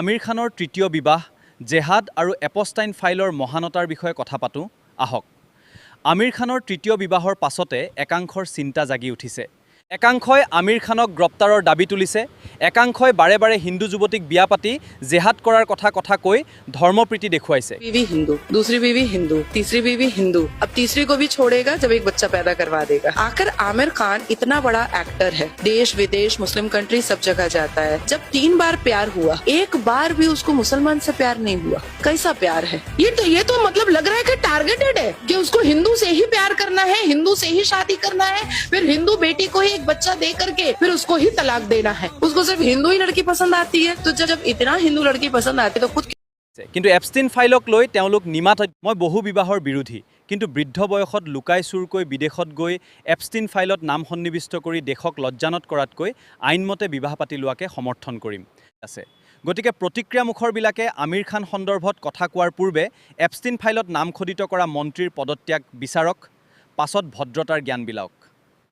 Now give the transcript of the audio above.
আমিৰ খানৰ তৃতীয় বিবাহ, জেহাদ আৰু এপষ্টাইন ফাইলৰ মহানতাৰ বিষয়ে কথা পাতোঁ আহক। আমিৰ খানৰ তৃতীয় বিবাহৰ পাছতে একাংশৰ চিন্তা জাগি উঠিছে। একাংশই আমিৰ খানক গ্ৰেপ্তাৰৰ দাবী তুলিছে, একাংশই বাৰে বাৰে হিন্দু যুৱতীক বিয়া পাতি জেহাদ কৰাৰ কথা কৈ ধৰ্মপ্ৰীতি দেখুৱাইছে। बीवी हिंदू, दूसरी बीवी हिंदू, तीसरी बीवी हिंदू, अब तीसरी को भी छोड़ेगा जब एक बच्चा पैदा करवा देगा। आखिर आमिर खान इतना बड़ा एक्टर है, देश विदेश मुस्लिम कंट्री सब जगह जाता है। जब 3 बार प्यार हुआ, एक बार भी उसको मुसलमान से प्यार नहीं हुआ। कैसा प्यार है ये तो मतलब लग रहा है कि टारगेटेड है कि उसको हिंदू से ही प्यार करना है, हिंदू से ही शादी करना है, फिर हिंदू बेटी को ही एक बच्चा दे करके फिर उसको ही तलाक देना है। उसको सिर्फ हिंदू ही लड़की पसंद आती है, तो जब इतना हिंदू लड़की पसंद आती है तो खुद কিন্তু এপষ্টিন ফাইলক লৈ তেওঁলোক নিমাত। মই বহু বিবাহৰ বিৰোধী, কিন্তু বৃদ্ধ বয়সত লুকাই চুৰকৈ বিদেশত গৈ এপষ্টিন ফাইলত নাম সন্নিৱিষ্ট কৰি দেশক লজ্জানত কৰাতকৈ আইনমতে বিবাহ পাতি লোৱাকে সমৰ্থন কৰিম আছে। গতিকে প্ৰতিক্ৰিয়ামুখৰবিলাকে আমিৰ খান সন্দৰ্ভত কথা কোৱাৰ পূৰ্বে এপষ্টিন ফাইলত নাম খোদিত কৰা মন্ত্ৰীৰ পদত্যাগ বিচাৰক, পাছত ভদ্ৰতাৰ জ্ঞান বিলাওক।